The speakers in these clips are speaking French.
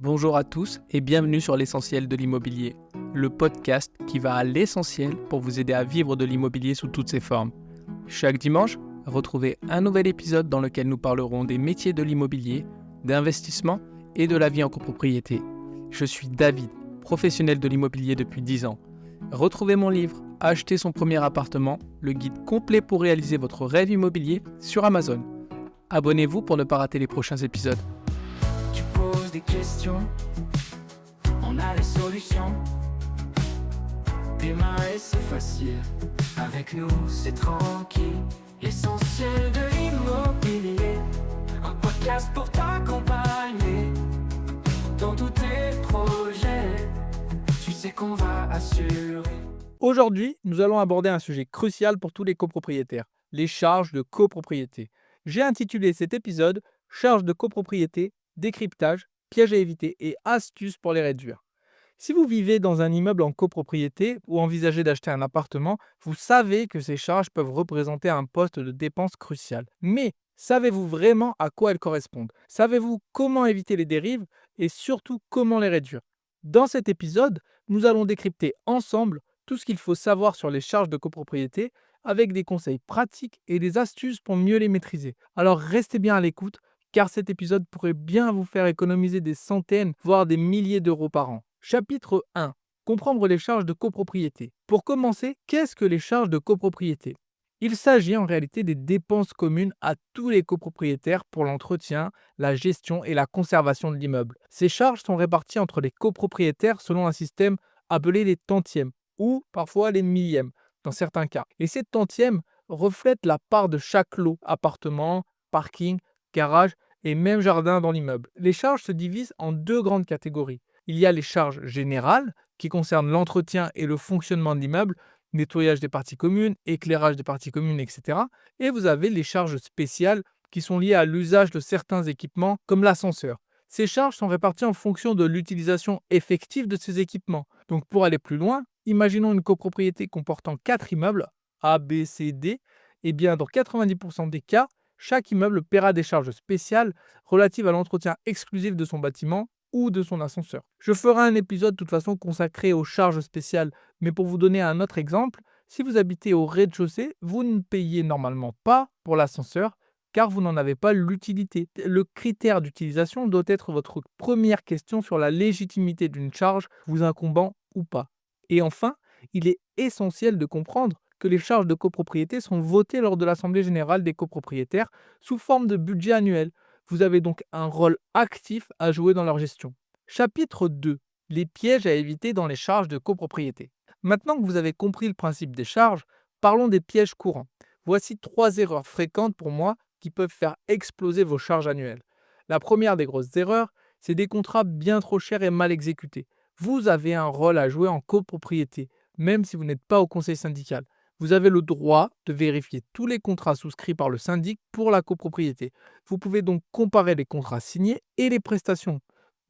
Bonjour à tous et bienvenue sur l'essentiel de l'immobilier, le podcast qui va à l'essentiel pour vous aider à vivre de l'immobilier sous toutes ses formes. Chaque dimanche, retrouvez un nouvel épisode dans lequel nous parlerons des métiers de l'immobilier, d'investissement et de la vie en copropriété. Je suis David, professionnel de l'immobilier depuis 10 ans. Retrouvez mon livre « Acheter son premier appartement », le guide complet pour réaliser votre rêve immobilier sur Amazon. Abonnez-vous pour ne pas rater les prochains épisodes. Tu poses des questions, on a les solutions. Démarrer c'est facile, avec nous c'est tranquille. L'essentiel de l'immobilier, un podcast pour t'accompagner dans tous tes projets. Tu sais qu'on va assurer. Aujourd'hui, nous allons aborder un sujet crucial pour tous les copropriétaires, les charges de copropriété. J'ai intitulé cet épisode « Charges de copropriété, décryptage, pièges à éviter et astuces pour les réduire ». Si vous vivez dans un immeuble en copropriété ou envisagez d'acheter un appartement, vous savez que ces charges peuvent représenter un poste de dépense crucial. Mais savez-vous vraiment à quoi elles correspondent? Savez-vous comment éviter les dérives et surtout comment les réduire? Dans cet épisode, nous allons décrypter ensemble tout ce qu'il faut savoir sur les charges de copropriété avec des conseils pratiques et des astuces pour mieux les maîtriser. Alors restez bien à l'écoute car cet épisode pourrait bien vous faire économiser des centaines, voire des milliers d'euros par an. Chapitre 1. Comprendre les charges de copropriété. Pour commencer, qu'est-ce que les charges de copropriété? Il s'agit en réalité des dépenses communes à tous les copropriétaires pour l'entretien, la gestion et la conservation de l'immeuble. Ces charges sont réparties entre les copropriétaires selon un système appelé les tantièmes ou parfois les millièmes dans certains cas. Et ces tantièmes reflètent la part de chaque lot, appartement, parking, garage et même jardin dans l'immeuble. Les charges se divisent en deux grandes catégories. Il y a les charges générales qui concernent l'entretien et le fonctionnement de l'immeuble, nettoyage des parties communes, éclairage des parties communes, etc. Et vous avez les charges spéciales qui sont liées à l'usage de certains équipements comme l'ascenseur. Ces charges sont réparties en fonction de l'utilisation effective de ces équipements. Donc pour aller plus loin, imaginons une copropriété comportant 4 immeubles, A, B, C, D, et bien dans 90% des cas, chaque immeuble paiera des charges spéciales relatives à l'entretien exclusif de son bâtiment ou de son ascenseur. Je ferai un épisode de toute façon consacré aux charges spéciales, mais pour vous donner un autre exemple, si vous habitez au rez-de-chaussée, vous ne payez normalement pas pour l'ascenseur car vous n'en avez pas l'utilité. Le critère d'utilisation doit être votre première question sur la légitimité d'une charge vous incombant ou pas. Et enfin, il est essentiel de comprendre que les charges de copropriété sont votées lors de l'Assemblée générale des copropriétaires sous forme de budget annuel. Vous avez donc un rôle actif à jouer dans leur gestion. Chapitre 2. Les pièges à éviter dans les charges de copropriété. Maintenant que vous avez compris le principe des charges, parlons des pièges courants. Voici 3 erreurs fréquentes pour moi qui peuvent faire exploser vos charges annuelles. La première des grosses erreurs, c'est des contrats bien trop chers et mal exécutés. Vous avez un rôle à jouer en copropriété, même si vous n'êtes pas au conseil syndical. Vous avez le droit de vérifier tous les contrats souscrits par le syndic pour la copropriété. Vous pouvez donc comparer les contrats signés et les prestations.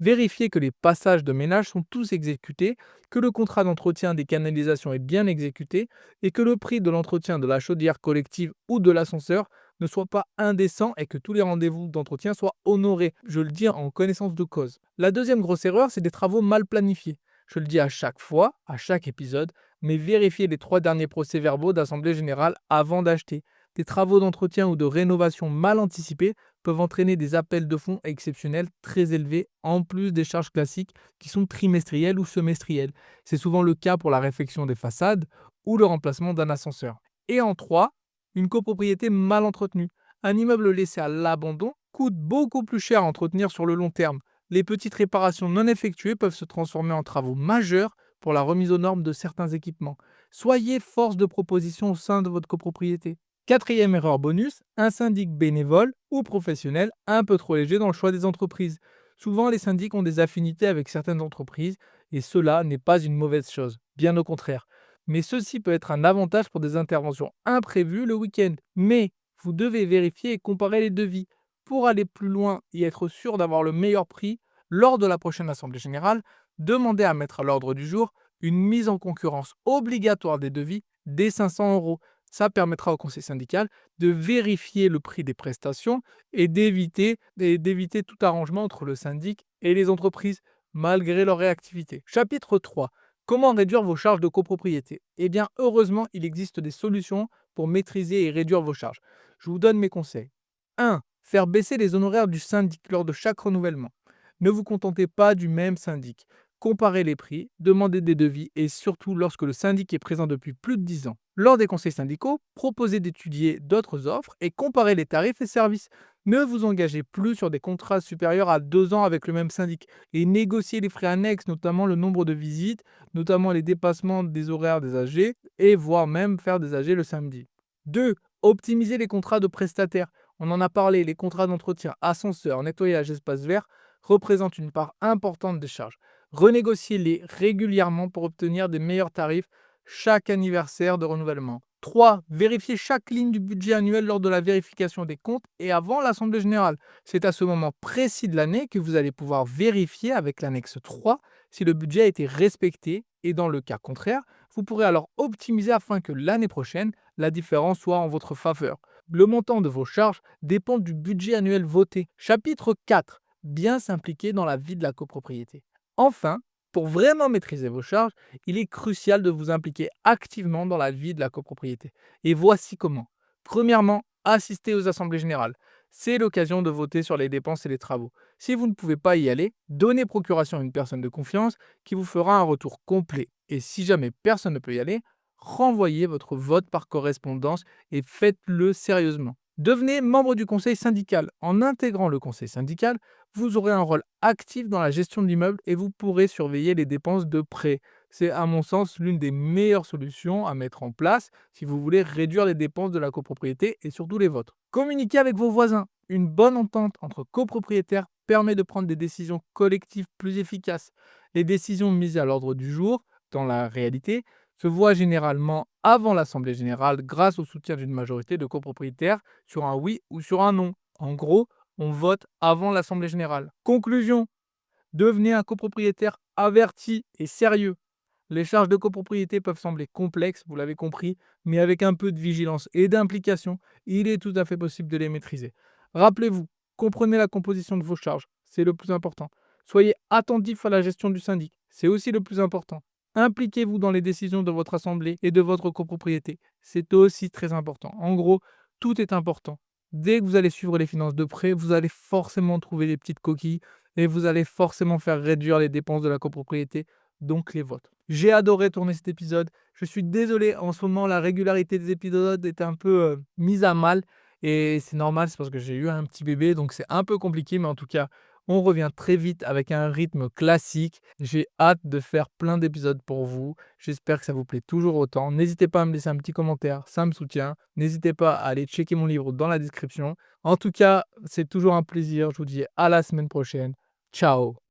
Vérifiez que les passages de ménage sont tous exécutés, que le contrat d'entretien des canalisations est bien exécuté et que le prix de l'entretien de la chaudière collective ou de l'ascenseur ne soit pas indécent et que tous les rendez-vous d'entretien soient honorés. Je le dis en connaissance de cause. La deuxième grosse erreur, c'est des travaux mal planifiés. Je le dis à chaque fois, à chaque épisode, mais vérifiez les 3 derniers procès-verbaux d'Assemblée générale avant d'acheter. Des travaux d'entretien ou de rénovation mal anticipés peuvent entraîner des appels de fonds exceptionnels très élevés, en plus des charges classiques qui sont trimestrielles ou semestrielles. C'est souvent le cas pour la réfection des façades ou le remplacement d'un ascenseur. Et en 3, une copropriété mal entretenue. Un immeuble laissé à l'abandon coûte beaucoup plus cher à entretenir sur le long terme. Les petites réparations non effectuées peuvent se transformer en travaux majeurs pour la remise aux normes de certains équipements. Soyez force de proposition au sein de votre copropriété. Quatrième erreur bonus, un syndic bénévole ou professionnel un peu trop léger dans le choix des entreprises. Souvent, les syndics ont des affinités avec certaines entreprises et cela n'est pas une mauvaise chose, bien au contraire. Mais ceci peut être un avantage pour des interventions imprévues le week-end. Mais vous devez vérifier et comparer les devis. Pour aller plus loin et être sûr d'avoir le meilleur prix, lors de la prochaine Assemblée générale, demandez à mettre à l'ordre du jour une mise en concurrence obligatoire des devis dès 500 euros. Ça permettra au conseil syndical de vérifier le prix des prestations et d'éviter tout arrangement entre le syndic et les entreprises malgré leur réactivité. Chapitre 3. Comment réduire vos charges de copropriété? Eh bien, heureusement, il existe des solutions pour maîtriser et réduire vos charges. Je vous donne mes conseils. 1. Faire baisser les honoraires du syndic lors de chaque renouvellement. Ne vous contentez pas du même syndic. Comparez les prix, demandez des devis et surtout lorsque le syndic est présent depuis plus de 10 ans. Lors des conseils syndicaux, proposez d'étudier d'autres offres et comparez les tarifs et services. Ne vous engagez plus sur des contrats supérieurs à 2 ans avec le même syndic et négociez les frais annexes, notamment le nombre de visites, notamment les dépassements des horaires des AG et voire même faire des AG le samedi. 2. Optimisez les contrats de prestataires. On en a parlé, les contrats d'entretien, ascenseur, nettoyage, espace vert représentent une part importante des charges. Renégociez-les régulièrement pour obtenir des meilleurs tarifs chaque anniversaire de renouvellement. 3. Vérifiez chaque ligne du budget annuel lors de la vérification des comptes et avant l'Assemblée générale. C'est à ce moment précis de l'année que vous allez pouvoir vérifier avec l'annexe 3 si le budget a été respecté et dans le cas contraire, vous pourrez alors optimiser afin que l'année prochaine, la différence soit en votre faveur. Le montant de vos charges dépend du budget annuel voté. Chapitre 4. Bien s'impliquer dans la vie de la copropriété. Enfin, pour vraiment maîtriser vos charges, il est crucial de vous impliquer activement dans la vie de la copropriété. Et voici comment. Premièrement, assistez aux assemblées générales. C'est l'occasion de voter sur les dépenses et les travaux. Si vous ne pouvez pas y aller, donnez procuration à une personne de confiance qui vous fera un retour complet. Et si jamais personne ne peut y aller, renvoyez votre vote par correspondance et faites-le sérieusement. Devenez membre du conseil syndical. En intégrant le conseil syndical, vous aurez un rôle actif dans la gestion de l'immeuble et vous pourrez surveiller les dépenses de près. C'est à mon sens l'une des meilleures solutions à mettre en place si vous voulez réduire les dépenses de la copropriété et surtout les vôtres. Communiquez avec vos voisins. Une bonne entente entre copropriétaires permet de prendre des décisions collectives plus efficaces. Les décisions mises à l'ordre du jour, dans la réalité, se voient généralement avant l'Assemblée générale grâce au soutien d'une majorité de copropriétaires sur un oui ou sur un non. En gros, on vote avant l'Assemblée générale. Conclusion, devenez un copropriétaire averti et sérieux. Les charges de copropriété peuvent sembler complexes, vous l'avez compris, mais avec un peu de vigilance et d'implication, il est tout à fait possible de les maîtriser. Rappelez-vous, comprenez la composition de vos charges, c'est le plus important. Soyez attentif à la gestion du syndic, c'est aussi le plus important. Impliquez-vous dans les décisions de votre assemblée et de votre copropriété, c'est aussi très important. En gros, tout est important. Dès que vous allez suivre les finances de près, vous allez forcément trouver des petites coquilles et vous allez forcément faire réduire les dépenses de la copropriété, donc les vôtres. J'ai adoré tourner cet épisode. Je suis désolé, en ce moment, la régularité des épisodes est un peu mise à mal. Et c'est normal, c'est parce que j'ai eu un petit bébé, donc c'est un peu compliqué. Mais en tout cas, on revient très vite avec un rythme classique. J'ai hâte de faire plein d'épisodes pour vous. J'espère que ça vous plaît toujours autant. N'hésitez pas à me laisser un petit commentaire, ça me soutient. N'hésitez pas à aller checker mon livre dans la description. En tout cas, c'est toujours un plaisir. Je vous dis à la semaine prochaine. Ciao!